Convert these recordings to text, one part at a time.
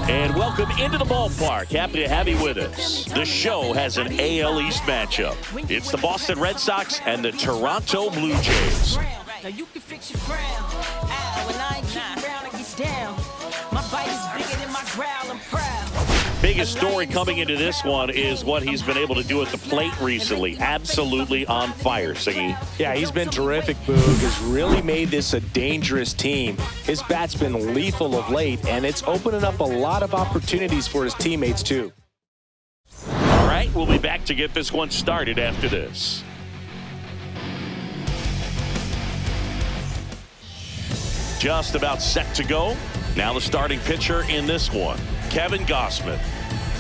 And welcome into the ballpark. Happy to have you with us. The show has an AL East matchup. It's the Boston Red Sox and the Toronto Blue Jays. Now you can fix your frown. Ow, and I ain't keep around and get down. My bite is bigger than my growl. I'm proud. Biggest story coming into this one is what he's been able to do at the plate recently. Absolutely on fire, Siggy. Yeah, he's been terrific, Boog. Has really made this a dangerous team. His bat's been lethal of late, and it's opening up a lot of opportunities for his teammates, too. All right, we'll be back to get this one started after this. Just about set to go. Now the starting pitcher in this one, Kevin Gausman.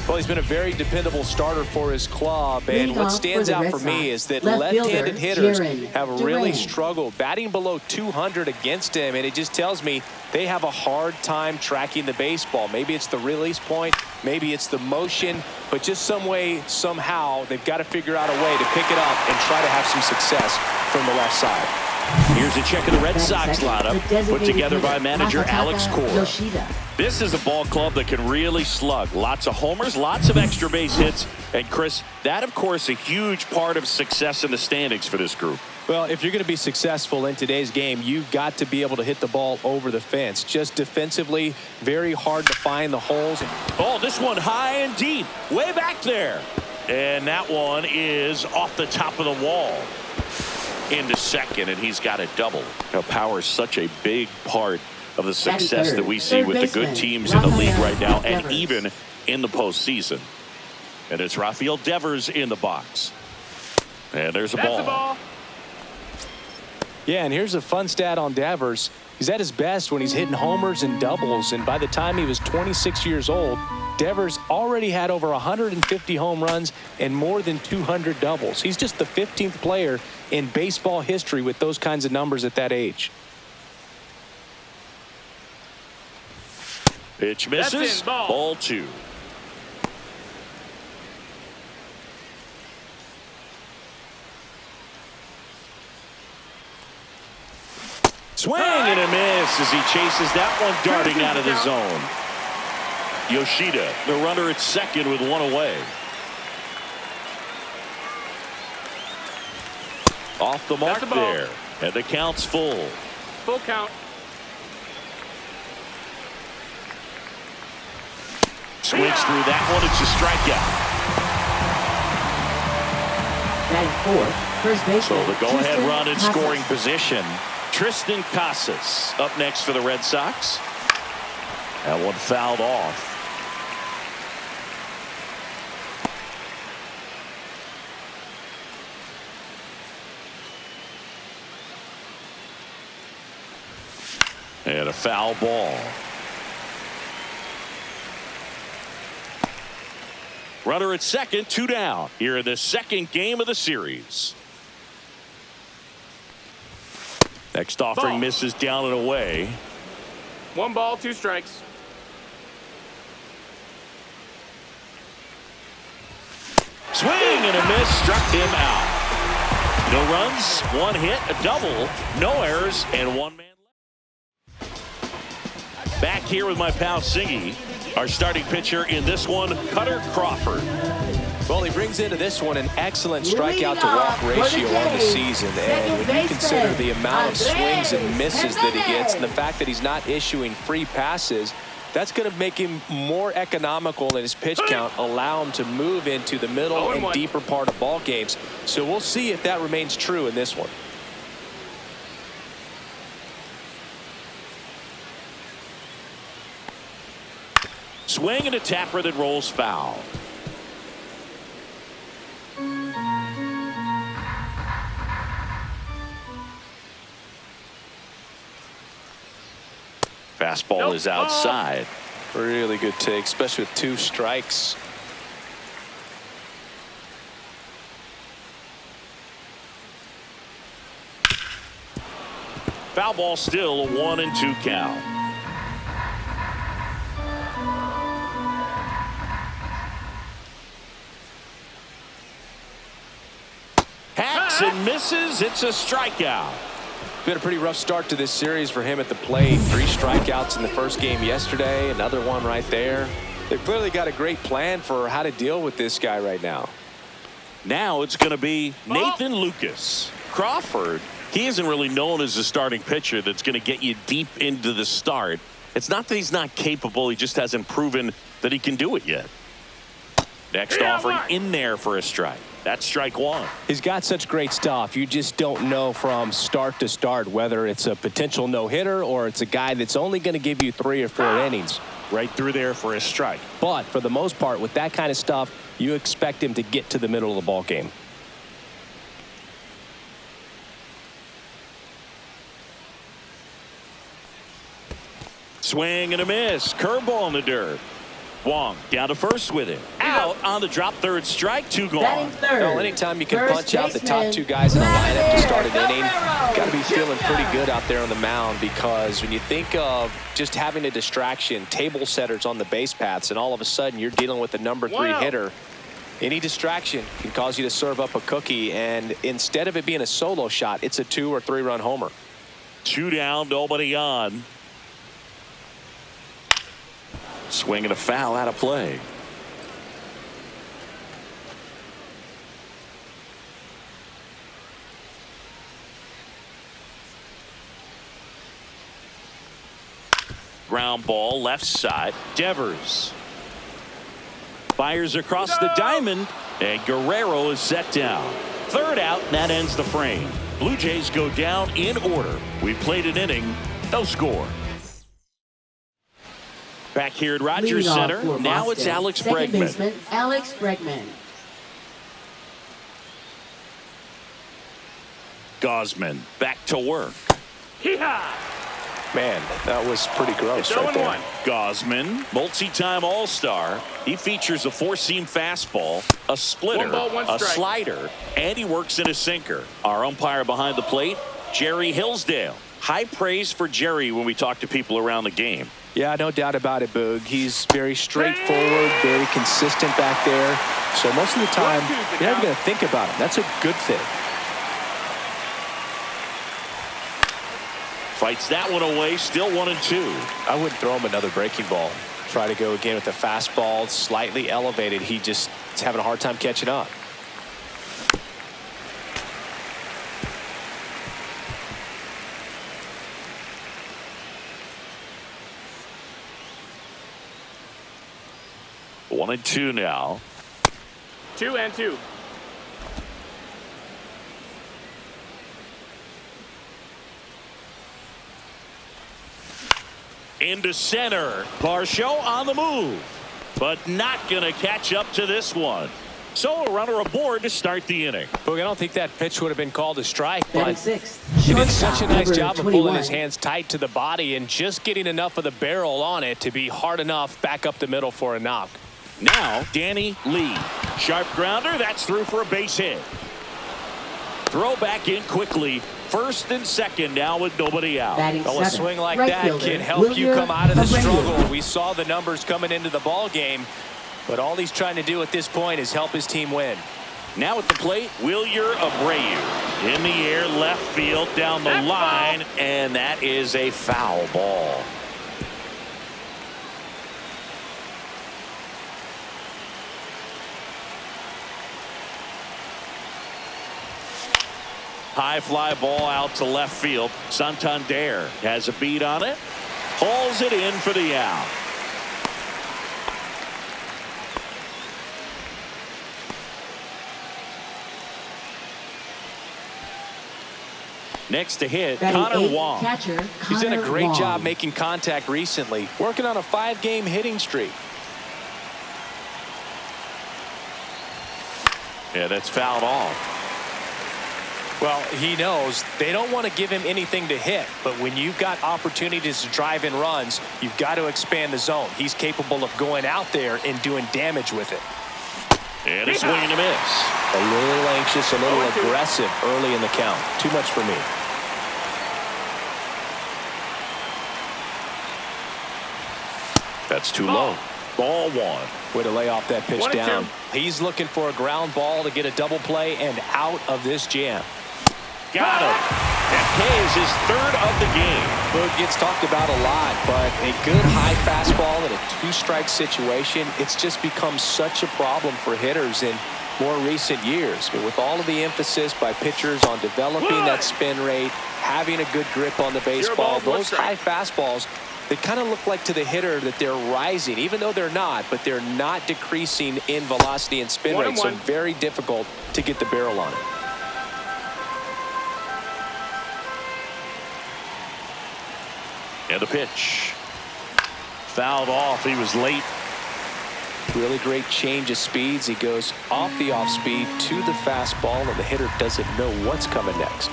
Well, he's been a very dependable starter for his club, and what stands out for me is that left-handed hitters have really struggled, batting below 200 against him, and it just tells me they have a hard time tracking the baseball. Maybe it's the release point, maybe it's the motion, but just some way, somehow, they've got to figure out a way to pick it up and try to have some success from the left side. Here's a check of the Red Sox lineup, put together by manager Alex Cora. This is a ball club that can really slug. Lots of homers, lots of extra base hits. And, Chris, that, of course, a huge part of success in the standings for this group. Well, if you're going to be successful in today's game, you've got to be able to hit the ball over the fence. Just defensively, very hard to find the holes. Oh, this one high and deep, way back there. And that one is off the top of the wall. Into second, and he's got a double. Now, power is such a big part of the success that we see with the good teams in the league right now, and even in the postseason. And it's Rafael Devers in the box. And there's a ball. Yeah, and here's a fun stat on Devers. He's at his best when he's hitting homers and doubles, and by the time he was 26 years old, Devers already had over 150 home runs and more than 200 doubles. He's just the 15th player in baseball history with those kinds of numbers at that age. Pitch misses. Ball two. Swing and a miss as he chases that one darting out of the zone. Yoshida, the runner at second with one away. Off the mark there, and the count's full. Full count. Swings through that one. It's a strikeout. First baseman, so the go-ahead run in scoring position. Tristan Casas up next for the Red Sox. That one fouled off. And a foul ball. Runner at second, 2 down here in the second game of the series. Next offering misses down and away. 1 ball, 2 strikes. Swing and a miss, struck him out. No runs, 1 hit, a double, no errors, and 1 man left. Back here with my pal Siggy, our starting pitcher in this one, Cutter Crawford. Well, he brings into this one an excellent strikeout to walk ratio on the season. And when you consider the amount of swings and misses that he gets and the fact that he's not issuing free passes, that's going to make him more economical in his pitch count, allow him to move into the middle and deeper part of ball games. So we'll see if that remains true in this one. Swing and a tapper that rolls foul. Fastball is outside. Really good take, especially with 2 strikes. Foul ball still, a 1-2 count. Hacks and misses. It's a strikeout. Been a pretty rough start to this series for him at the plate. 3 strikeouts in the first game yesterday. Another one right there. They've clearly got a great plan for how to deal with this guy right now. Now it's going to be Nathan Lucas. Crawford, he isn't really known as a starting pitcher that's going to get you deep into the start. It's not that he's not capable. He just hasn't proven that he can do it yet. Next offering in there for a strike. That's strike 1. He's got such great stuff. You just don't know from start to start whether it's a potential no-hitter or it's a guy that's only going to give you 3 or 4 innings. Right through there for a strike. But for the most part, with that kind of stuff, you expect him to get to the middle of the ball game. Swing and a miss. Curveball in the dirt. Wong down to first with it. Out on the drop, third strike, 2 gone. Well, anytime you can punch out the top 2 guys in the lineup to start an inning, you've got to be feeling pretty good out there on the mound, because when you think of just having a distraction, table setters on the base paths, and all of a sudden you're dealing with the number 3 hitter, any distraction can cause you to serve up a cookie, and instead of it being a solo shot, it's a 2 or 3 run homer. 2 down, nobody on. Swing and a foul out of play. Ground ball left side. Devers fires across the diamond, and Guerrero is set down. 3rd out, and that ends the frame. Blue Jays go down in order. We played an inning, no score. Back here at Rogers Center, now it's Alex Bregman. Alex Bregman. Gosman back to work. Man, that was pretty gross right there. Gosman, multi-time All-Star. He features a 4-seam fastball, a splitter, a slider, and he works in a sinker. Our umpire behind the plate, Jerry Hillsdale. High praise for Jerry when we talk to people around the game. Yeah, no doubt about it, Boog. He's very straightforward, very consistent back there. So most of the time, you're never going to think about him. That's a good thing. Fights that one away, still 1-2. I wouldn't throw him another breaking ball. Try to go again with the fastball, slightly elevated. He just is having a hard time catching up. One and two now. 2-2. Into center. Varsho on the move, but not going to catch up to this one. So a runner aboard to start the inning. Look, I don't think that pitch would have been called a strike, but he did such a nice job of pulling his hands tight to the body and just getting enough of the barrel on it to be hard enough back up the middle for a knock. Now Danny Lee. Sharp grounder. That's through for a base hit. Throw back in quickly. First and second now with nobody out. Well, a swing like that can help you come out of the struggle. We saw the numbers coming into the ball game, but all he's trying to do at this point is help his team win. Now at the plate, Wilyer Abreu. In the air, left field, down the line, and that is a foul ball. High fly ball out to left field. Santander has a beat on it. Hauls it in for the out. Next to hit, Connor Wong. He's done a great job making contact recently, working on a 5-game hitting streak. Yeah, that's fouled off. Well, he knows they don't want to give him anything to hit, but when you've got opportunities to drive in runs, you've got to expand the zone. He's capable of going out there and doing damage with it. And a swing and a miss. A little anxious, a little aggressive early in the count. Too much for me. That's too low. Ball one. Way to lay off that pitch down. He's looking for a ground ball to get a double play and out of this jam. Got him. That pays his third of the game. Well, it gets talked about a lot, but a good high fastball in a two-strike situation, it's just become such a problem for hitters in more recent years. But with all of the emphasis by pitchers on developing that spin rate, having a good grip on the baseball, those high fastballs, they kind of look like to the hitter that they're rising, even though they're not, but they're not decreasing in velocity and spin rate, so very difficult to get the barrel on it. And the pitch. Fouled off. He was late. Really great change of speeds. He goes off the off speed to the fastball, and the hitter doesn't know what's coming next.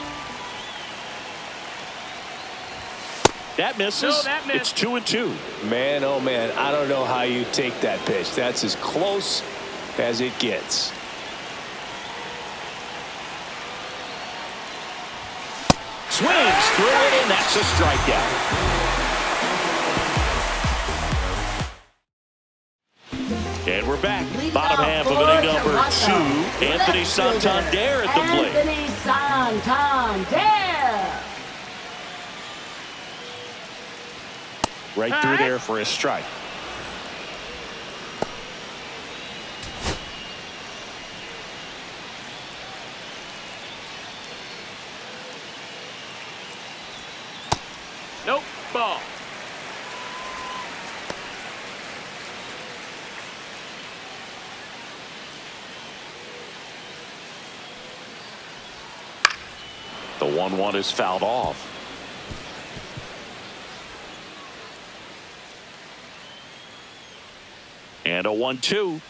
That misses. No, that missed. It's 2-2. Man, oh man, I don't know how you take that pitch. That's as close as it gets. Swings through it, and that's a strikeout. And we're back. Bottom half of inning number 2. Anthony Santander at the plate. Anthony Santander. Right through there for a strike. Nope. Ball. The 1-1 is fouled off. And a 1-2.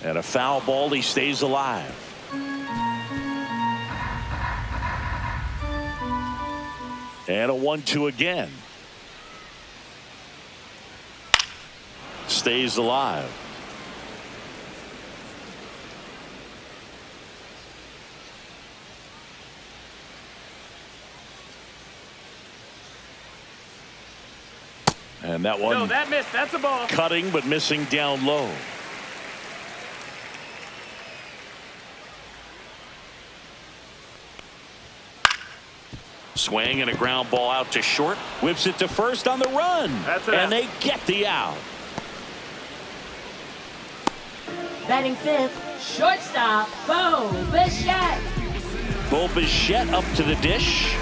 And a foul ball. He stays alive. And a 1-2 again. Stays alive. And that one. No, that missed. That's a ball. Cutting but missing down low. Swing and a ground ball out to short. Whips it to first on the run. That's it. And they get the out. Batting fifth, shortstop, Bo Bichette. Bo Bichette up to the dish.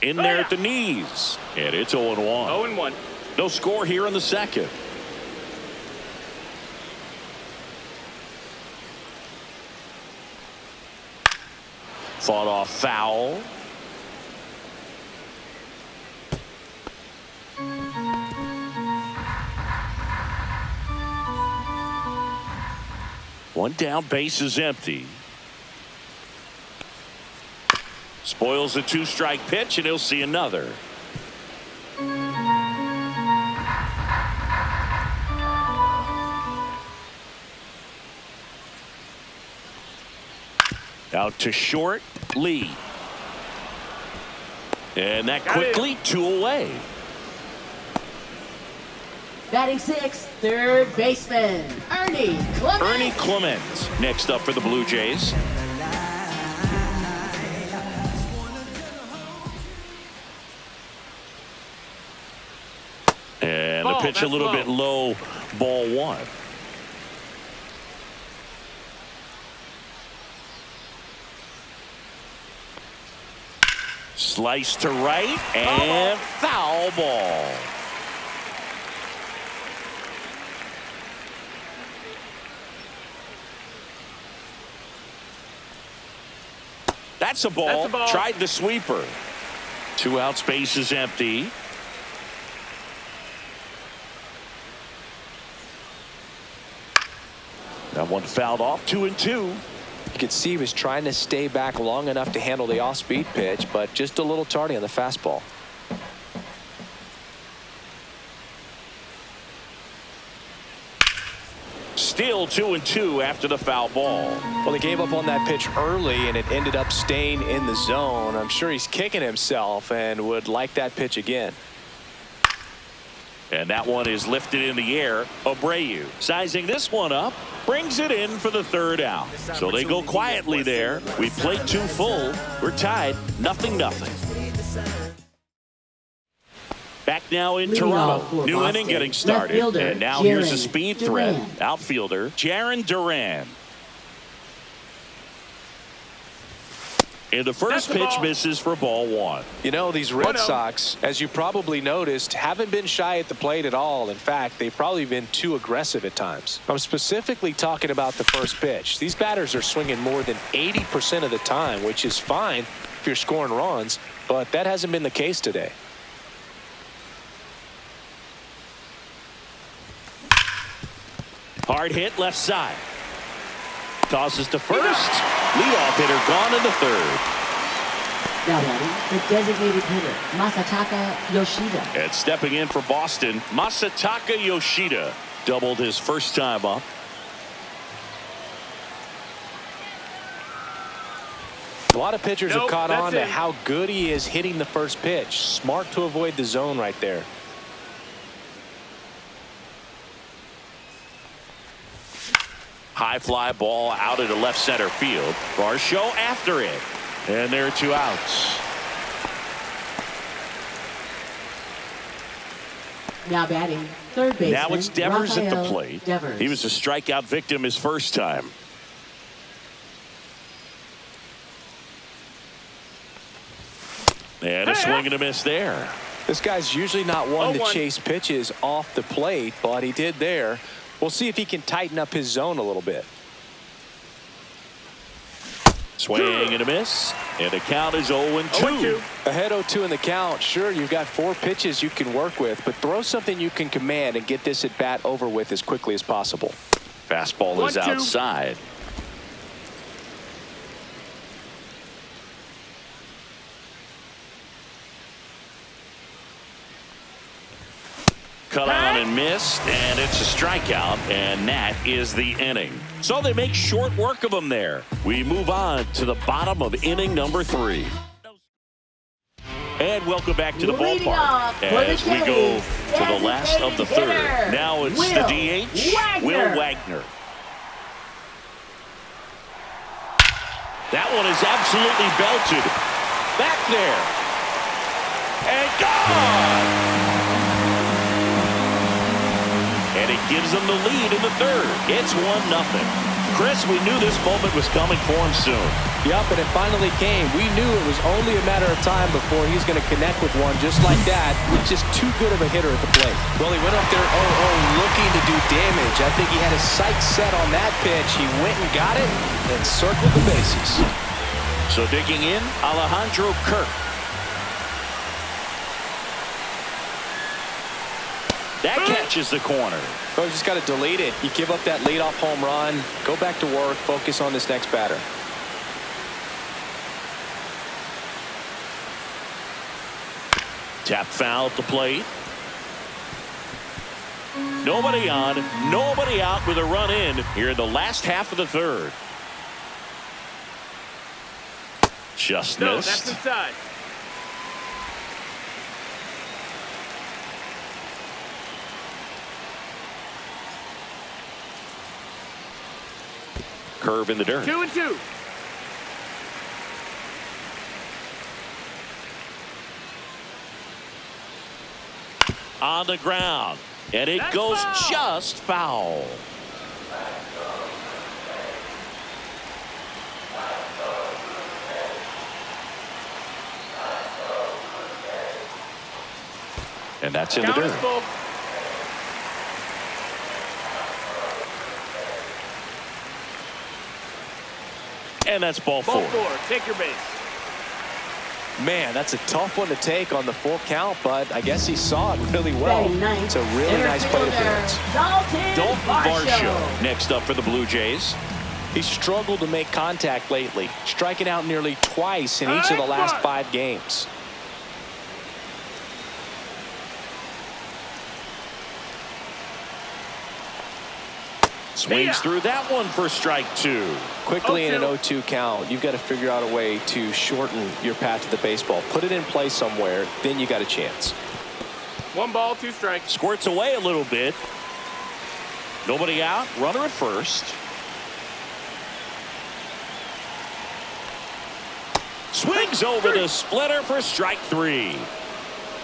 In there at the knees. And it's 0-1. 0-1. No score here in the second. Fought off foul. One down, base is empty. Spoils the 2-strike pitch, and he'll see another. Out to short, Lee. And that quickly, 2 away. Batting sixth, third baseman, Ernie Clement. Ernie Clement next up for the Blue Jays. And the pitch a little bit low, ball 1. Slice to right and foul ball. That's a ball. Tried the sweeper. 2 outs, base is empty. That one fouled off. 2-2. You could see he was trying to stay back long enough to handle the off-speed pitch, but just a little tardy on the fastball. Still 2-2 after the foul ball. Well, he gave up on that pitch early, and it ended up staying in the zone. I'm sure he's kicking himself and would like that pitch again. And that one is lifted in the air. Abreu sizing this one up, brings it in for the third out. So they go quietly there. We played 2 full. We're tied 0-0. Back now in Toronto. New inning getting started. And now here's a speed threat. Outfielder Jarren Duran. And the first pitch misses for ball 1. You know, these Red Sox, as you probably noticed, haven't been shy at the plate at all. In fact, they've probably been too aggressive at times. I'm specifically talking about the first pitch. These batters are swinging more than 80% of the time, which is fine if you're scoring runs, but that hasn't been the case today. Hard hit left side. Tosses to first. Leadoff hitter gone in the third. Now batting, the designated hitter, Masataka Yoshida. And stepping in for Boston, Masataka Yoshida doubled his first time up. A lot of pitchers have caught on to how good he is hitting the first pitch. Smart to avoid the zone right there. High fly ball out into left center field. Varsho after it. And there are 2 outs. Now batting, third baseman. Now it's Devers at the Rafael plate. Devers. He was a strikeout victim his first time. And a swing and a miss there. This guy's usually not one to chase pitches off the plate, but he did there. We'll see if he can tighten up his zone a little bit. Swing and a miss. And the count is 0-2. Ahead 0-2 in the count. Sure, you've got 4 pitches you can work with, but throw something you can command and get this at bat over with as quickly as possible. Fastball is outside. Cut on and missed, and it's a strikeout, and that is the inning. So they make short work of him there. We move on to the bottom of inning number 3. And welcome back to the ballpark as we go to the last of the third. Now it's the DH, Will Wagner. That one is absolutely belted. Back there. And gone! And it gives them the lead in the third. It's 1-0. Chris, we knew this moment was coming for him soon. Yep, and it finally came. We knew it was only a matter of time before he's going to connect with one just like that. He's just too good of a hitter at the plate. Well, he went up there 0-0 looking to do damage. I think he had his sights set on that pitch. He went and got it and circled the bases. So digging in, Alejandro Kirk. That catches the corner. Oh, you just got to delete it. You give up that leadoff home run. Go back to work. Focus on this next batter. Tap foul at the plate. Nobody on, nobody out with a run in here in the last half of the third. Just missed. That's inside. Curve in the dirt. 2-2. On the ground. And it goes foul. Just foul. And that's in the dirt. Full. And that's ball four. Take your base. Man, that's a tough one to take on the full count, but I guess he saw it really well. It's a really nice plate appearance. Dalton Varsho next up for the Blue Jays. He struggled to make contact lately, striking out nearly twice in each of the last 5 games. Swings through that one for strike 2. Quickly in an 0-2 count, you've got to figure out a way to shorten your path to the baseball. Put it in play somewhere, then you got a chance. 1 ball, 2 strikes. Squirts away a little bit. Nobody out. Runner at first. Swings over the splitter for strike 3.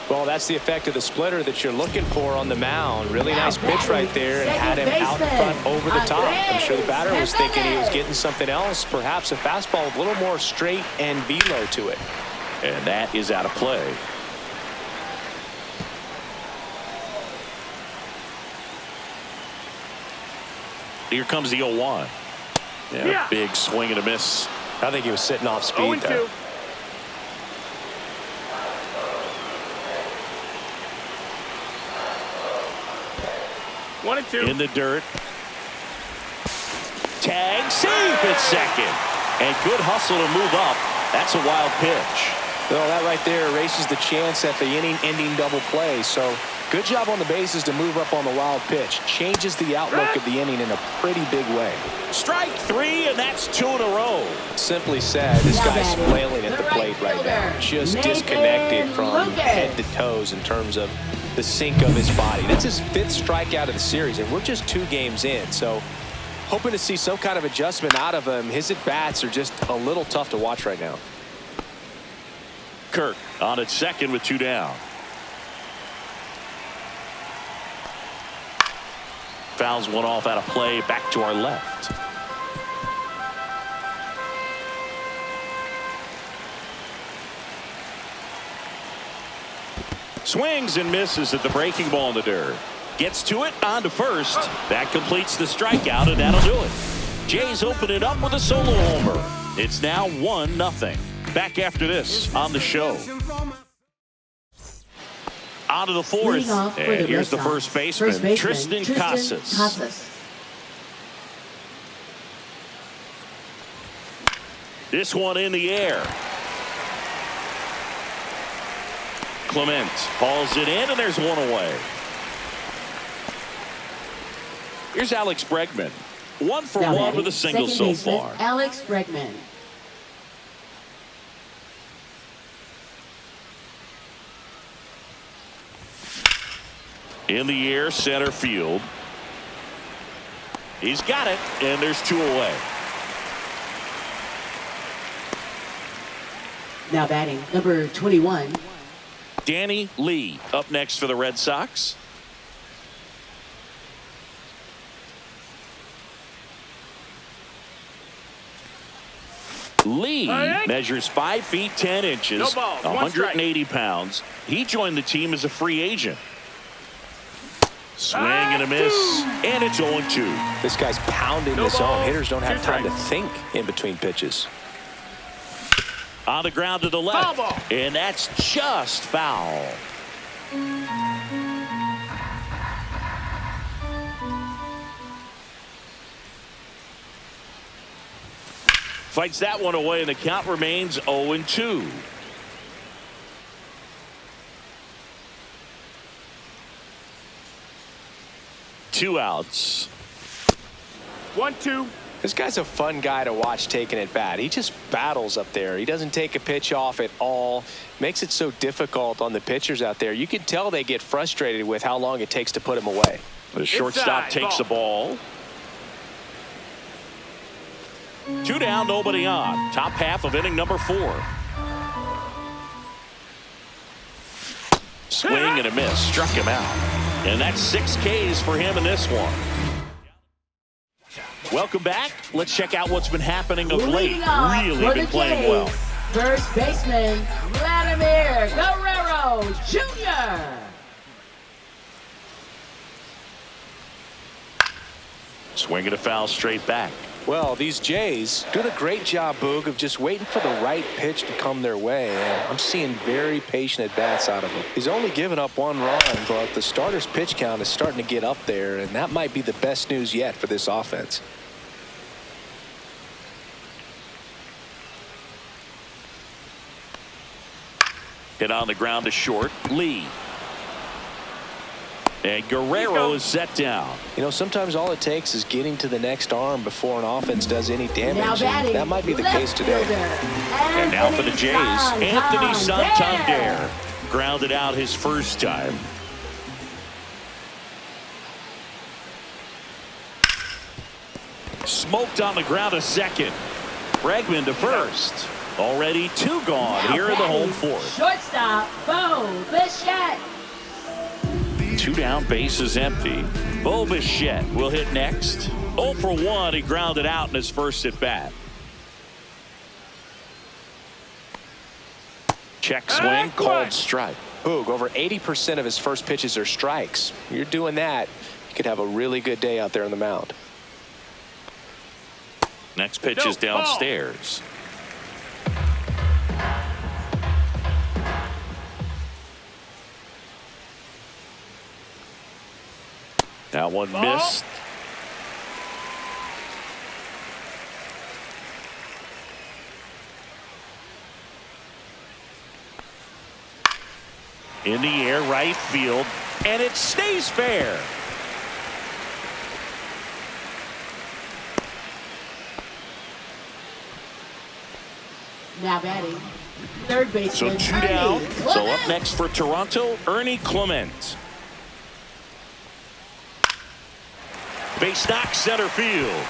Well, that's the effect of the splitter that you're looking for on the mound. Really nice pitch right there, and had him out in front over the top. I'm sure the batter was thinking he was getting something else, perhaps a fastball with a little more straight and velo to it. And that is out of play. Here comes the 0-1. Yeah, big swing and a miss. I think he was sitting off speed there. 0-2. One and 2. In the dirt. Tag, safe at second. And good hustle to move up. That's a wild pitch. Well, that right there erases the chance at the inning-ending double play. So good job on the bases to move up on the wild pitch. Changes the outlook of the inning in a pretty big way. Strike 3, and that's 2 in a row. Simply said, this guy's flailing at the plate right now. Just disconnected from head to toes in terms of the sink of his body. That's his 5th strikeout of the series, and we're just 2 games in. So hoping to see some kind of adjustment out of him. His at-bats are just a little tough to watch right now. Kirk on at second with 2 down. Fouls one off out of play, back to our left. Swings and misses at the breaking ball in the dirt. Gets to it, on to first. That completes the strikeout, and that'll do it. Jays open it up with a solo homer. It's now 1-0. Back after this on the show. On to the 4th, and here's the first baseman, Tristan Casas. This one in the air. Clement hauls it in, and there's one away. Here's Alex Bregman. 1 for 1 with a single so far. Alex Bregman. In the air, center field. He's got it, and there's 2 away. Now batting, number 21. Danny Lee up next for the Red Sox. Lee measures 5 feet 10 inches, No ball, 180 pounds. He joined the team as a free agent. Swing and a miss, and it's 0-2. This guy's pounding the zone. Hitters don't have time to think in between pitches. On the ground to the left, and that's just foul. Fights that one away, and the count remains 0-2. Two outs. 1-2. This guy's a fun guy to watch taking at bat. He just battles up there. He doesn't take a pitch off at all. Makes it so difficult on the pitchers out there. You can tell they get frustrated with how long it takes to put him away. The shortstop takes the ball. 2 down, nobody on. Top half of inning number 4. Swing and a miss. Struck him out. And that's 6 Ks for him in this one. Welcome back. Let's check out what's been happening of late. Really been playing well. First baseman, Vladimir Guerrero Jr. Swing and a foul straight back. Well, these Jays doing a great job, Boog, of just waiting for the right pitch to come their way. And I'm seeing very patient at-bats out of him. He's only given up 1 run, but the starter's pitch count is starting to get up there, and that might be the best news yet for this offense. Hit on the ground to short. Lee. And Guerrero is set down. You know, sometimes all it takes is getting to the next arm before an offense does any damage. That might be the case today. And now for the Jays, Anthony Santander. Grounded out his first time. Smoked on the ground to second. Bregman to first. Already 2 gone Now here in the home batting, fourth. Shortstop, Bo Bichette. 2 down, bases empty. Bo Bichette will hit next. 0 for 1. He grounded out in his first at bat. Check swing, called strike. Boog, over 80% of his first pitches are strikes. You're doing that, you could have a really good day out there on the mound. Next pitch is downstairs. That one missed. In the air, right field, and it stays fair. Now batting, third So baseman. 2 Ernie down. So Clement. up next for Toronto, Ernie Clement. Base knock, center field.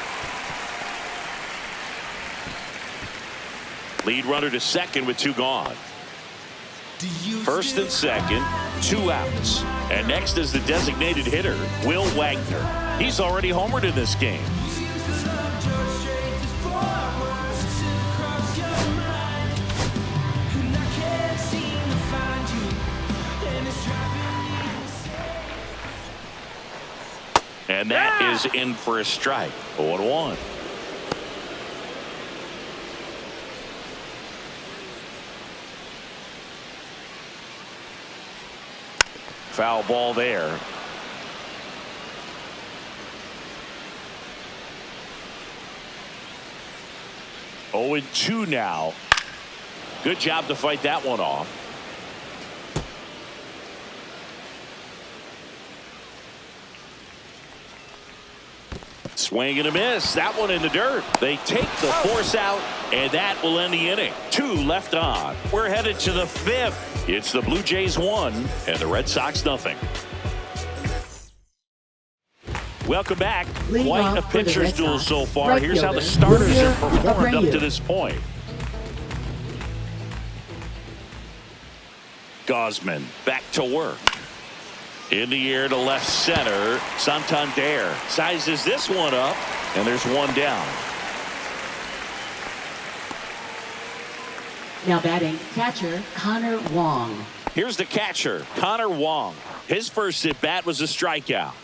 Lead runner to second with 2 gone. First and second, 2 outs. And next is the designated hitter, Will Wagner. He's already homered in this game. And that is in for a strike. 0-1. Foul ball there. Oh, and 2 now. Good job to fight that one off. Swing and a miss. That one in the dirt. They take the force out, and that will end the inning. 2 left on. We're headed to the 5th. It's the Blue Jays 1 and the Red Sox nothing. Welcome back. Leading Quite a off for the pitcher's Red duel Sox, so far. right Here's how the fielder, starters have Julio performed up Abreu. to this point. Gosman back to work. In the air to left center. Santander sizes this one up, and there's 1 down. Now batting, catcher Connor Wong. Here's the catcher, Connor Wong. His first at bat was a strikeout.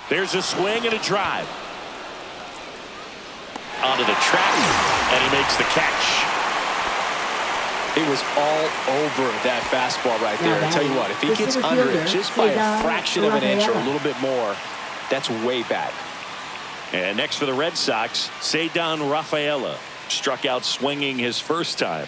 There's a swing and a drive. Onto the track, and he makes the catch. He was all over that fastball right there. I tell you what, if he gets under it just by a fraction of an inch or a little bit more, that's way back. And next for the Red Sox, Cedar Rafaela struck out swinging his first time.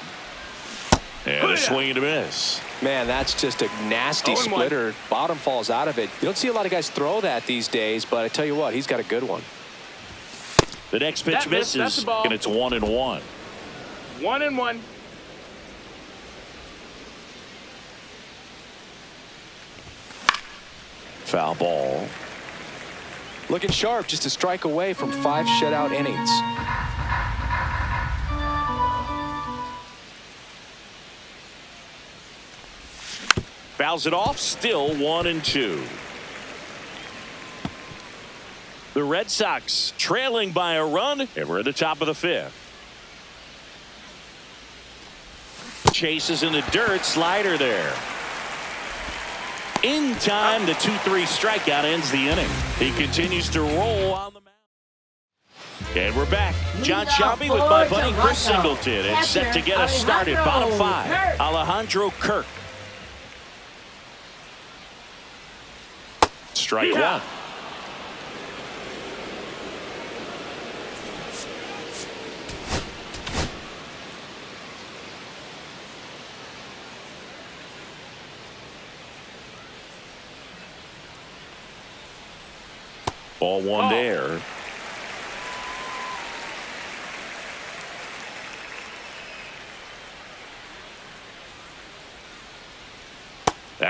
And a swing and a miss. Man, that's just a nasty splitter. Bottom falls out of it. You don't see a lot of guys throw that these days, but I tell you what, he's got a good one. The next pitch misses, and it's 1-1. 1-1. Foul ball. Looking sharp, just a strike away from 5 shutout innings. Fouls it off, still 1-2. The Red Sox trailing by a run, and we're at the top of the 5th. Chases in the dirt, slider there. In time, the 2-3 strikeout ends the inning. He continues to roll on the mound. And we're back. John Shelby with my buddy Chris Singleton. And set to get us started. Bottom 5. Alejandro Kirk. Strike 1. Ball 1 there.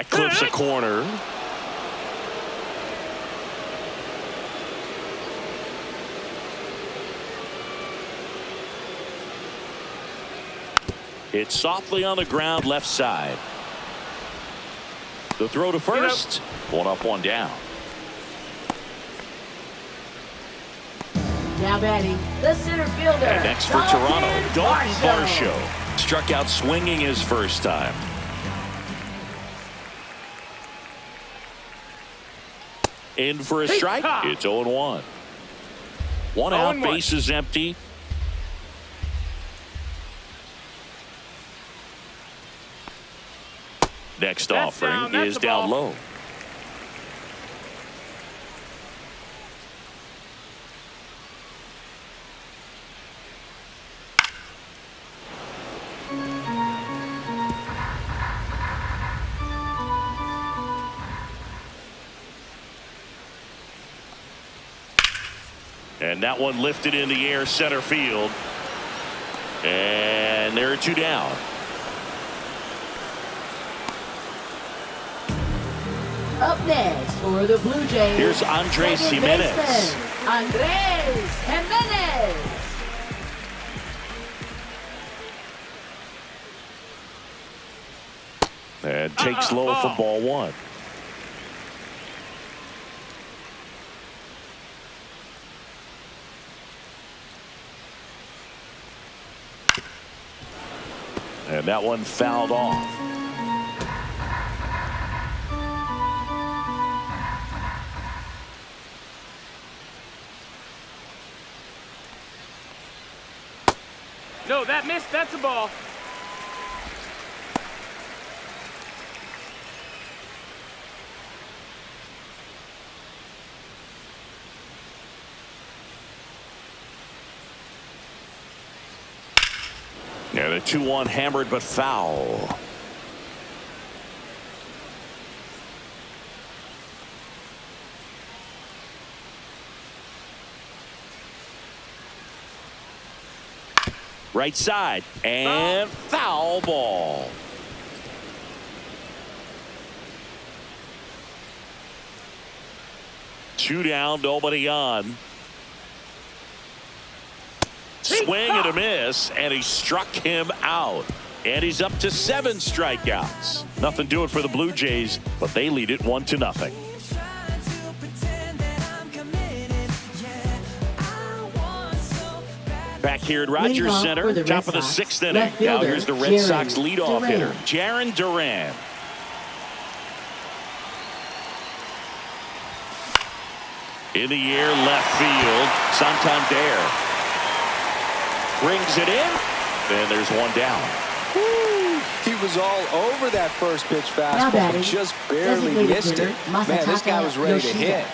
That clips a corner. It's softly on the ground, left side. The throw to first. One up, one down. Now batting, the center fielder. And next for Toronto, Dalton Varsho. Struck out swinging his first time. In for a strike. It's 0-1. One out, base is empty. Next offering is down low. And that one lifted in the air, center field. And there are two down. Up next for the Blue Jays. Here's Andres Jimenez. Andres Jimenez. And takes low for ball one. And that one fouled off. No, that missed. That's a ball. And a 2-1 hammered but foul. Right side and foul ball. Two down, nobody on. Swing and a miss, and he struck him out. And he's up to 7 strikeouts. Nothing doing for the Blue Jays, but they lead it 1-0. Back here at Rogers Center, top of the 6th inning. Now here's the Red Sox leadoff hitter, Jarren Duran. In the air, left field, Santander brings it in, and there's one down. Woo. He was all over that first pitch fastball, just barely missed it. Man, this guy was ready to hit.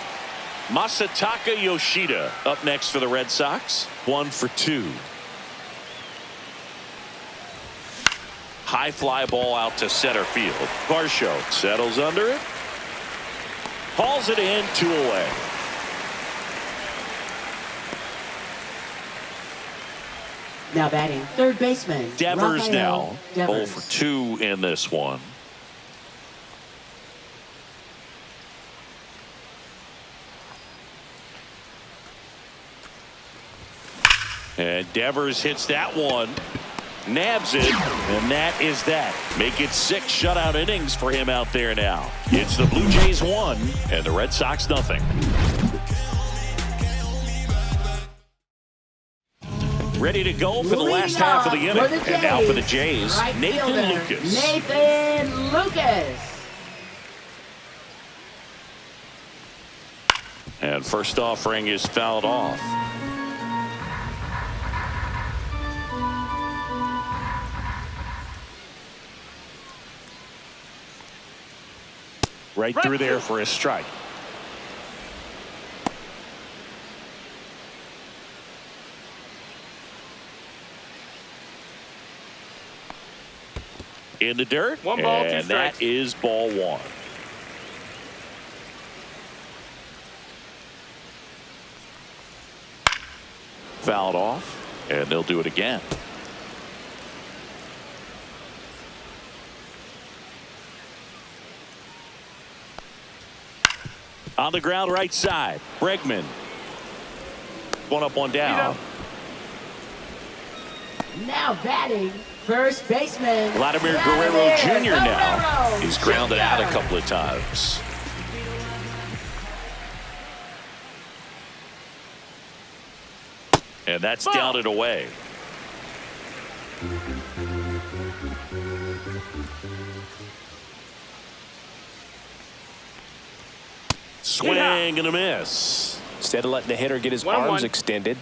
Masataka Yoshida up next for the Red Sox. 1 for 2. High fly ball out to center field. Varsho settles under it. Hauls it in, 2 away. Now batting, third baseman. Devers now. Devers. 0 for 2 in this one. And Devers hits that one, nabs it, and that is that. Make it 6 shutout innings for him out there now. It's the Blue Jays 1 and the Red Sox nothing. Ready to go for the last half of the inning. And now for the Jays, Nathan Lucas. Nathan Lucas. And first offering is fouled off. Right through there for a strike. In the dirt. 1 ball, 2 and strikes. that is ball 1. Fouled off, and they'll do it again. On the ground right side. Bregman. One up, one down. Now batting, first baseman. Vladimir Guerrero Jr. now. He's grounded out a couple of times. And that's down and away. Swing and a miss. Instead of letting the hitter get his arms extended,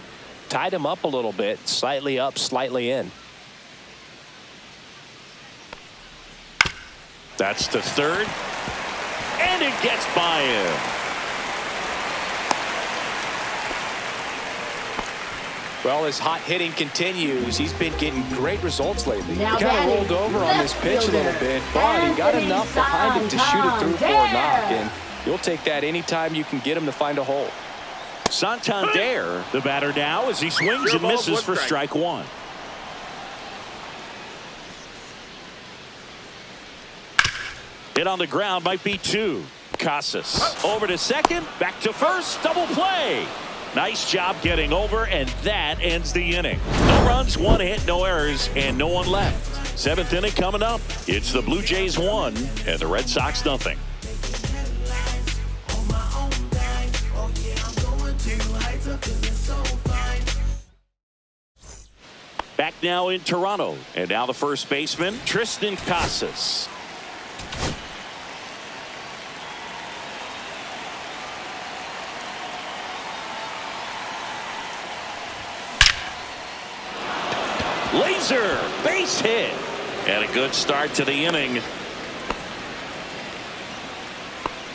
tied him up a little bit, slightly up, slightly in. That's the third. And it gets by him. Well, his hot hitting continues. He's been getting great results lately. He Now kind of rolled over on this pitch a little bit, but he got enough behind him to shoot it through for a knock. And you'll take that anytime you can get him to find a hole. Santander, the batter now, as he swings and misses for strike one. Hit on the ground, might be two. Casas over to second, back to first, double play. Nice job getting over, and that ends the inning. No runs, one hit, no errors, and no one left. Seventh inning coming up. It's the Blue Jays 1 and the Red Sox nothing. Back now in Toronto, and now the first baseman, Tristan Casas. Laser base hit, and a good start to the inning.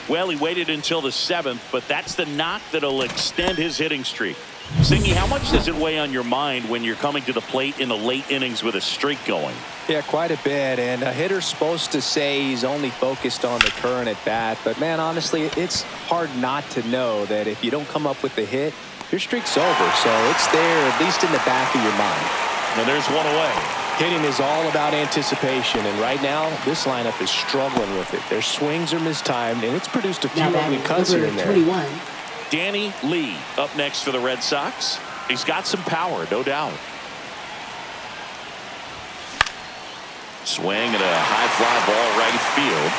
Well, he waited until the seventh, but that's the knock that'll extend his hitting streak. Singy, how much does it weigh on your mind when you're coming to the plate in the late innings with a streak going? Yeah, quite a bit. And a hitter's supposed to say he's only focused on the current at bat. But, man, honestly, it's hard not to know that if you don't come up with the hit, your streak's over. So it's there, at least in the back of your mind. And there's one away. Hitting is all about anticipation. And right now, this lineup is struggling with it. Their swings are mistimed, and it's produced a few ugly cuts here and there. 21. Danny Lee up next for the Red Sox. He's got some power, no doubt. Swing and a high fly ball right field.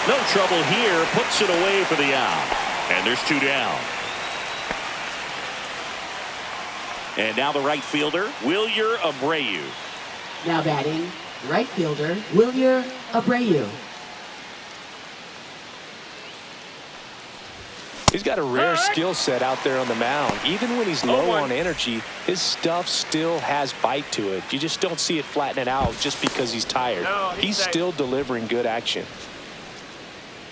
No trouble here. Puts it away for the out. And there's two down. And now the right fielder, Wilyer Abreu. Now batting, right fielder, Wilyer Abreu. He's got a rare skill set out there on the mound. Even when he's low on energy, his stuff still has bite to it. You just don't see it flattening out just because he's tired. He's still delivering good action.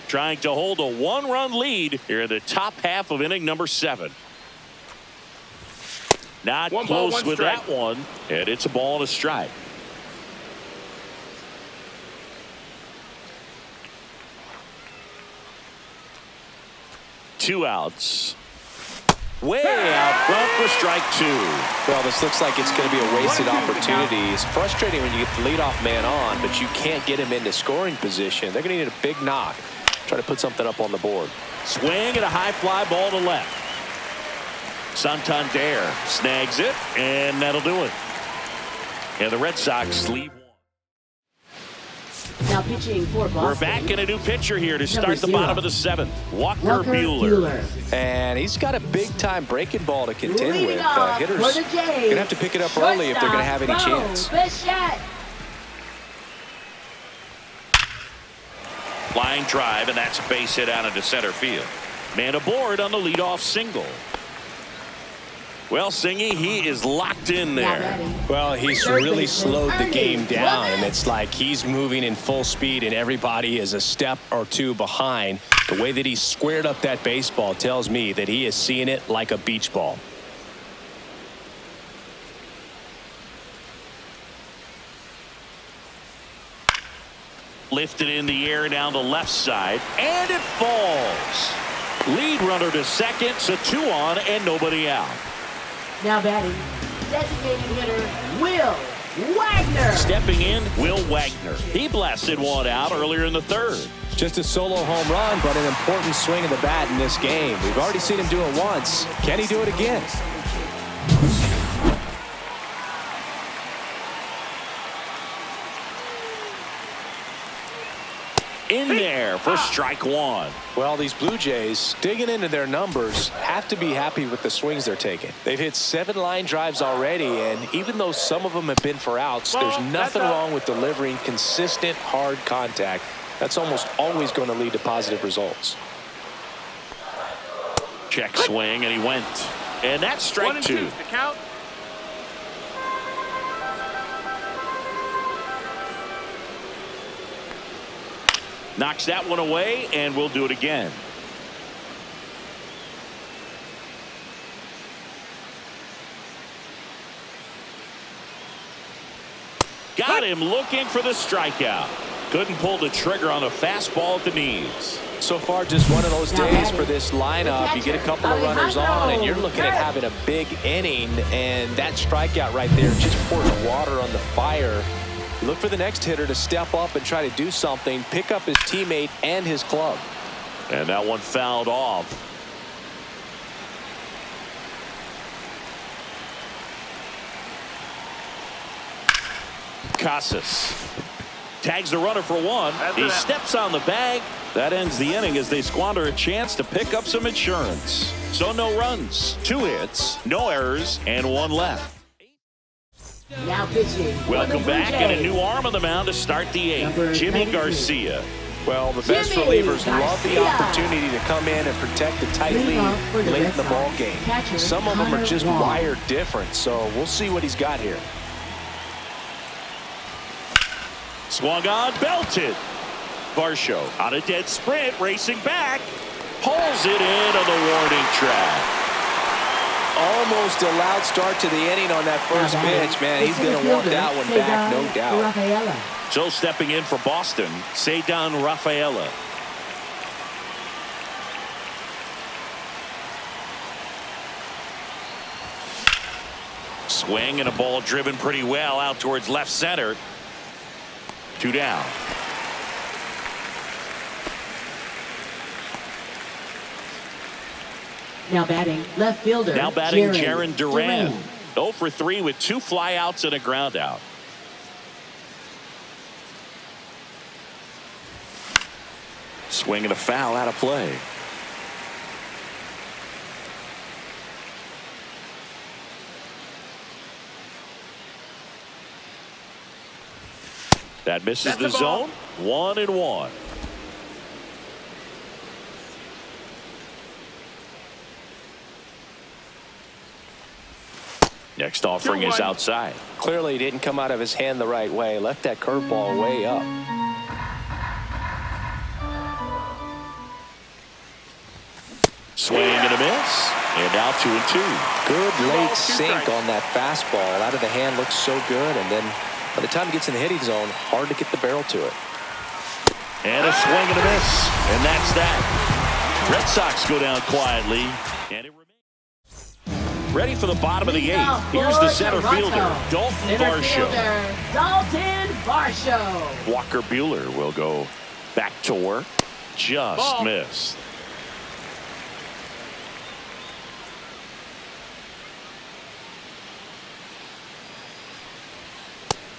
Trying to hold a one-run lead here in the top half of inning number 7. Not close with that one, and it's a ball and a strike. Two outs. Way out front for strike two. Well, this looks like it's going to be a wasted opportunity. It's frustrating when you get the leadoff man on, but you can't get him into scoring position. They're going to need a big knock. Try to put something up on the board. Swing and a high fly ball to left. Santander snags it, and that'll do it. And the Red Sox leave one. Now pitching for Boston. We're back in a new pitcher here to start the bottom of the 7th. Walker Buehler. And he's got a big-time breaking ball to contend Leading with. off Hitters for the going Jays. to have to pick it up early if they're going to have any chance. Bichette. Line drive, and that's a base hit out into center field. Man aboard on the leadoff single. Well, Singy, he is locked in there. Well, he's really slowed the game down, and it's like he's moving in full speed, and everybody is a step or two behind. The way that he squared up that baseball tells me that he is seeing it like a beach ball. Lifted in the air down the left side, and it falls. Lead runner to second, so 2 on and nobody out. Now batting, designated hitter, Will Wagner. Stepping in, Will Wagner. He blasted one out earlier in the 3rd. Just a solo home run, but an important swing of the bat in this game. We've already seen him do it once. Can he do it again? In there for strike one. Well, these Blue Jays, digging into their numbers, have to be happy with the swings they're taking. They've hit 7 line drives already, and even though some of them have been for outs, there's nothing wrong with delivering consistent, hard contact. That's almost always going to lead to positive results. Check swing, and he went. And that's strike 1 and 2. The count. Knocks that one away, and we'll do it again. Got him looking for the strikeout. Couldn't pull the trigger on a fastball at the knees. So far, just one of those days for this lineup. You get a couple of runners on, and you're looking at having a big inning, and that strikeout right there just poured water on the fire. Look for the next hitter to step up and try to do something, pick up his teammate and his club. And that one fouled off. Casas tags the runner for one. He steps on the bag. That ends the inning as they squander a chance to pick up some insurance. So no runs, 2 hits, no errors, and 1 left. Now pitching. Welcome back, and a new arm on the mound to start the 8th. Jimmy Garcia. Well, the best relievers love the opportunity to come in and protect the tight lead late in the ball game. Some of them are just wired different, so we'll see what he's got here. Swung on, belted. Varsho on a dead sprint, racing back. Pulls it in on the warning track. Almost a loud start to the inning on that first pitch, man. He's going to want that one back, no doubt. So stepping in for Boston, Cedar Rafaela. Swing and a ball driven pretty well out towards left center. 2 down. Now batting, left fielder. Now batting Jaron Duran. 0 for 3 with 2 flyouts and a ground out. Swing and a foul out of play. That misses the zone. 1-1. Next offering is outside. Clearly he didn't come out of his hand the right way. Left that curveball way up. Swing and a miss. And now 2-2. Good late sink on that fastball. Out of the hand looks so good. And then by the time it gets in the hitting zone, hard to get the barrel to it. And a swing and a miss. And that's that. Red Sox go down quietly. And it remains. Ready for the bottom of the 8th. Here's the center fielder, Dalton Varsho. Dalton Varsho. Walker Buehler will go back to work. Just missed.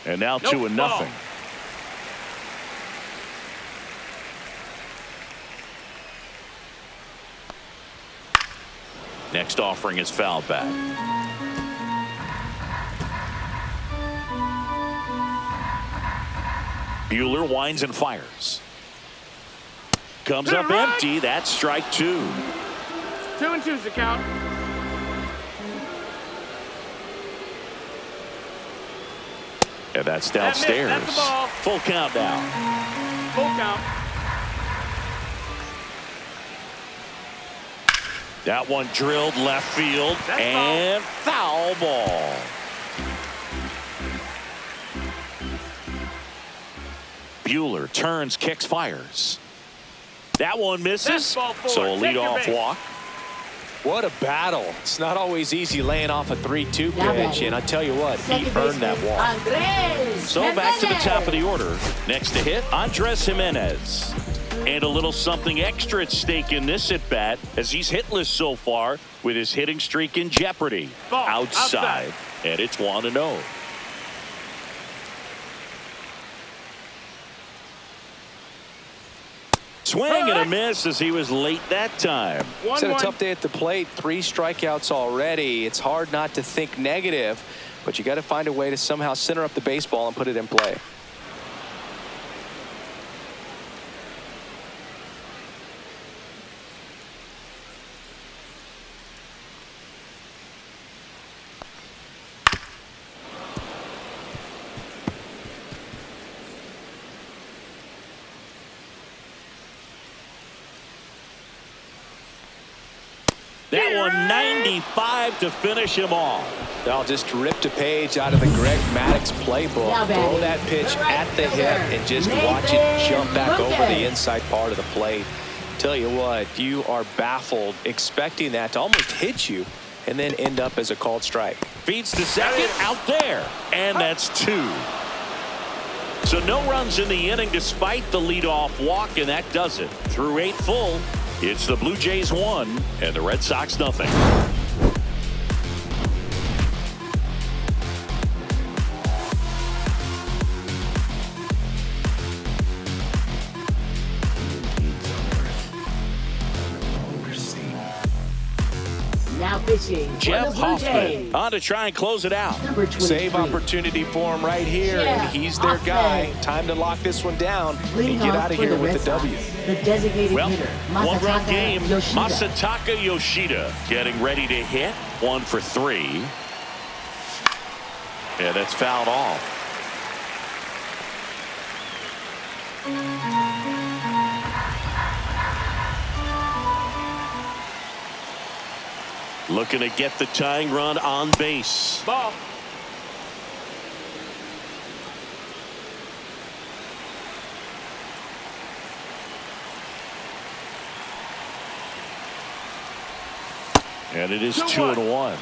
And now 2-0. Next offering is fouled back. Buehler winds and fires. Comes up empty. That's strike 2. 2-2's the count. And that's downstairs. That's the ball. Full count now. Full count. That one drilled left field. That's and foul ball. Buehler turns, kicks, fires. That one misses. So a leadoff walk. What a battle. It's not always easy laying off a 3-2 pitch, and I tell you what, he earned that walk. So back to the top of the order. Next to hit, Andres Jimenez. And a little something extra at stake in this at-bat as he's hitless so far with his hitting streak in jeopardy. Ball, outside. And it's 1-0. Swing and a miss as he was late that time. It's had a tough day at the plate. 3 strikeouts already. It's hard not to think negative, but you got to find a way to somehow center up the baseball and put it in play. That one 95 to finish him off. They'll just ripped a page out of the Greg Maddux playbook. Throw that pitch at the hip and just watch it jump back over the inside part of the plate. Tell you what, you are baffled expecting that to almost hit you and then end up as a called strike. Feeds to second, out there, and that's 2. So no runs in the inning despite the leadoff walk, and that does it. Through 8 full, it's the Blue Jays 1 and the Red Sox nothing. Now pitching for Jeff the Blue Hoffman Jays. on to try and close it out. Number 23. Save opportunity for him right here, and he's their guy. Time to lock this one down and get out of here with the W. The designated Well, hitter, one-run Masataka game. Yoshida. Masataka Yoshida getting ready to hit. 1 for 3. Yeah, that's fouled off. Looking to get the tying run on base. Ball. And it is 2-1.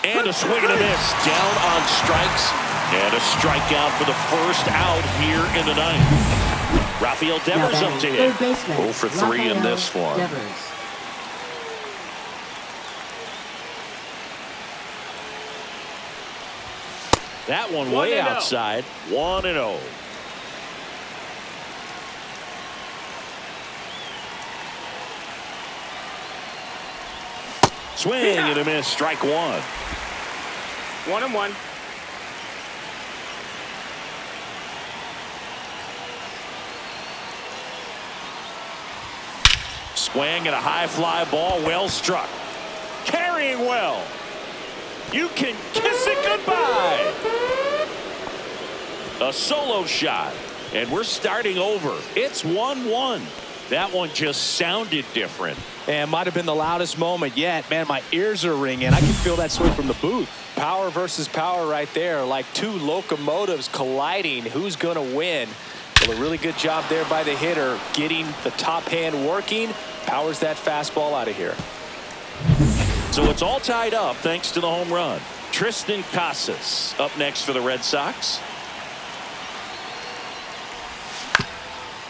And a swing and a miss. Down on strikes. And a strikeout for the first out here in the 9th. Rafael Devers up to hit. 0 for 3 in this one. Devers. That one way outside. 1-0. Swing and a miss. Strike 1. 1-1. Swing and a high fly ball, well struck. Carrying well. You can kiss it goodbye. A solo shot, and we're starting over. It's 1-1. That one just sounded different. And might have been the loudest moment yet. Man, my ears are ringing. I can feel that swing from the booth. Power versus power right there, like 2 locomotives colliding. Who's going to win? Well, a really good job there by the hitter, getting the top hand working. Powers that fastball out of here. So it's all tied up thanks to the home run. Tristan Casas up next for the Red Sox.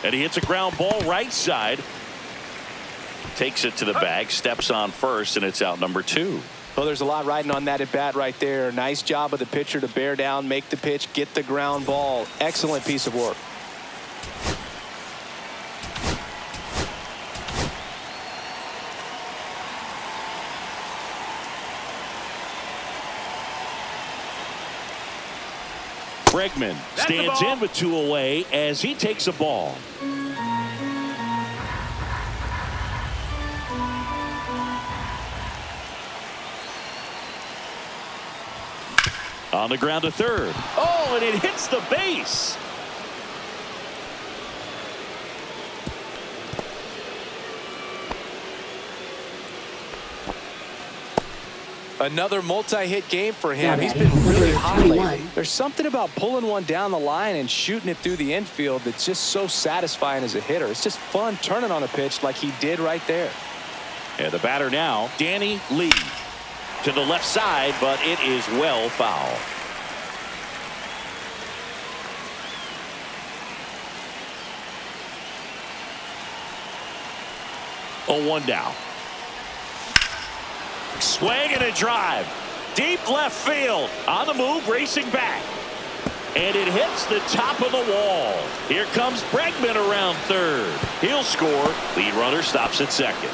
And he hits a ground ball right side. Takes it to the bag, steps on first, and it's out number 2. Well, there's a lot riding on that at bat right there. Nice job of the pitcher to bear down, make the pitch, get the ground ball. Excellent piece of work. Bregman stands in with 2 away as he takes a ball. On the ground to third. Oh, and it hits the base. Another multi-hit game for him. He's been really hot lately. There's something about pulling one down the line and shooting it through the infield that's just so satisfying as a hitter. It's just fun turning on a pitch like he did right there. And the batter now, Danny Lee. To the left side, but it is well foul. Oh, 1 down. Swing and a drive. Deep left field. On the move, racing back. And it hits the top of the wall. Here comes Bregman around third. He'll score. Lead runner stops at second.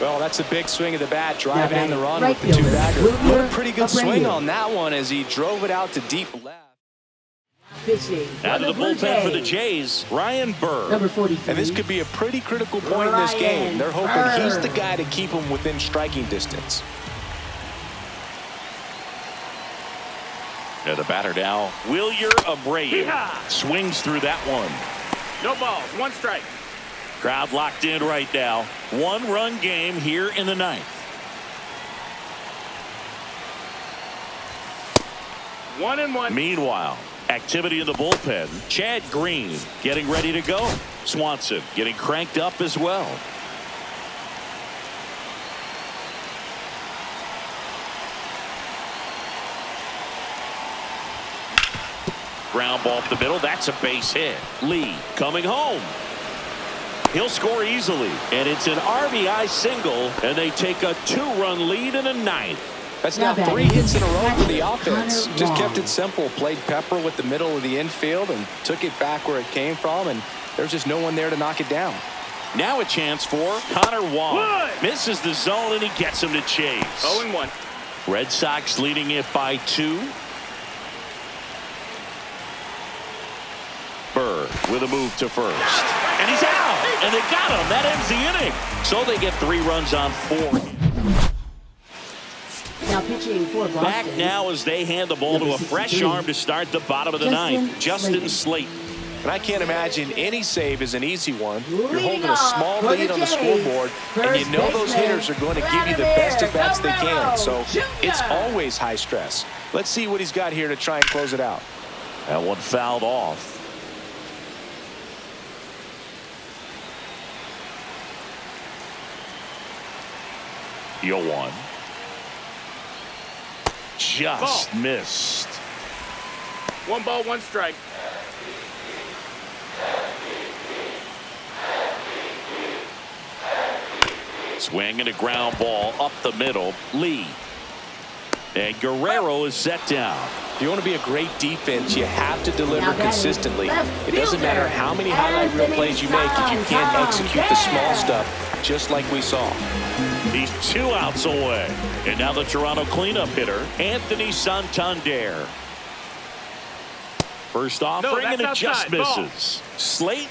Well, that's a big swing of the bat, driving in the run with the two-bagger. What a pretty good swing on that one as he drove it out to deep left. Out of the bullpen for the Jays, Ryan Burr. Number 43. And this could be a pretty critical point in this game. They're hoping he's the guy to keep them within striking distance. And the batter now, Wilyer Abreu. Swings through that one. No balls, 1 strike. Crowd locked in right now. 1-run game here in the 9th. 1-1. Meanwhile, activity in the bullpen. Chad Green getting ready to go. Swanson getting cranked up as well. Ground ball up the middle. That's a base hit. Lee coming home. He'll score easily. And it's an RBI single. And they take a 2-run lead in the 9th. That's now 3 hits in a row for the offense. Just kept it simple. Played pepper with the middle of the infield and took it back where it came from. And there's just no one there to knock it down. Now a chance for Connor Wong. Misses the zone and he gets him to chase. 0-1. Red Sox leading it by 2. Burr with a move to first. And he's out. And they got him. That ends the inning. So they get 3 runs on 4. Now pitching for Boston. Back now as they hand the ball to a fresh arm to start the bottom of the 9th. Justin Slayton. And I can't imagine any save is an easy one. You're holding a small lead on the scoreboard, and you know those hitters are going to give you the best at-bats they can. So it's always high stress. Let's see what he's got here to try and close it out. That one fouled off. Yo, 1. Just missed. 1 ball, 1 strike. Swing and a ground ball up the middle. Lee. And Guerrero is set down. If you want to be a great defense, you have to deliver consistently. It doesn't matter how many highlight reel plays you make if you can't execute the small stuff, just like we saw. He's 2 outs away. And now the Toronto cleanup hitter, Anthony Santander. First offering, and it just misses. Slayton,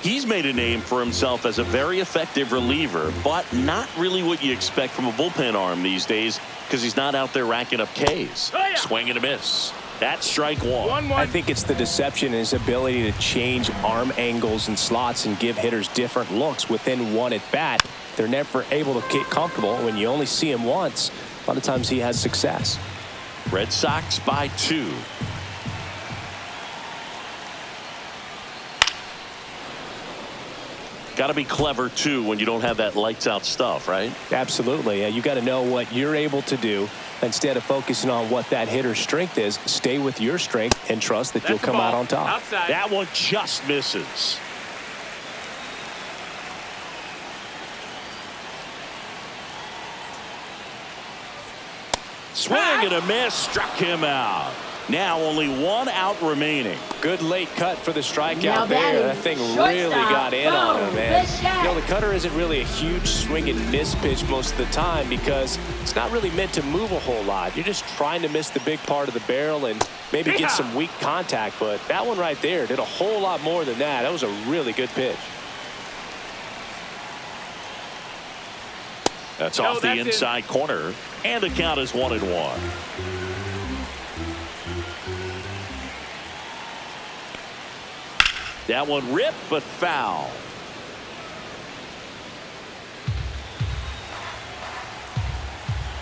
he's made a name for himself as a very effective reliever, but not really what you expect from a bullpen arm these days because he's not out there racking up Ks. Swing and a miss. That's strike 1. I think it's the deception in his ability to change arm angles and slots and give hitters different looks within one at bat. They're never able to get comfortable. When you only see him once, a lot of times he has success. Red Sox by 2. Got to be clever too when you don't have that lights out stuff, right? Absolutely. You got to know what you're able to do instead of focusing on what that hitter's strength is. Stay with your strength and trust that you'll come out on top. Outside. That one just misses. Swing and a miss, struck him out. Now only 1 out remaining. Good late cut for the strikeout there. That thing really got in on him, man. You know, the cutter isn't really a huge swing and miss pitch most of the time because it's not really meant to move a whole lot. You're just trying to miss the big part of the barrel and maybe get some weak contact. But that one right there did a whole lot more than that. That was a really good pitch. That's off the inside corner, and the count is 1-1. That one ripped, but foul.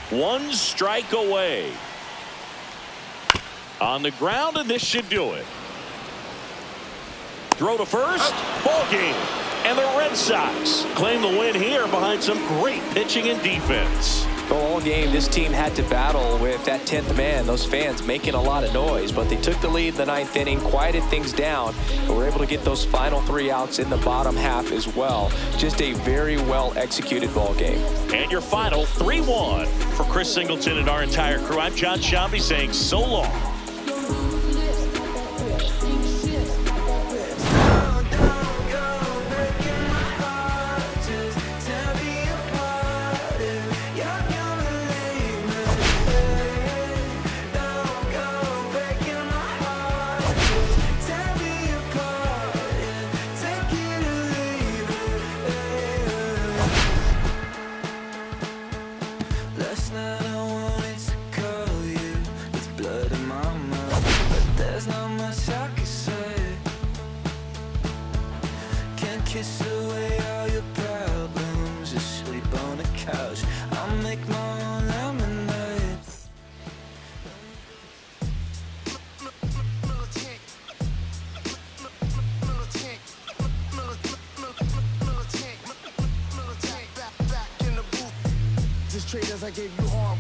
One strike away. On the ground, and this should do it. Throw to first. Ball game. And the Red Sox claim the win here behind some great pitching and defense. Well, all game, this team had to battle with that 10th man, those fans making a lot of noise, but they took the lead in the 9th inning, quieted things down, and were able to get those final 3 outs in the bottom half as well. Just a very well-executed ball game. And your final 3-1. For Chris Singleton and our entire crew, I'm John Shambi saying so long. Kiss away all your problems, just sleep on the couch. I'll make my own lemonade. Just trade as I gave you hard.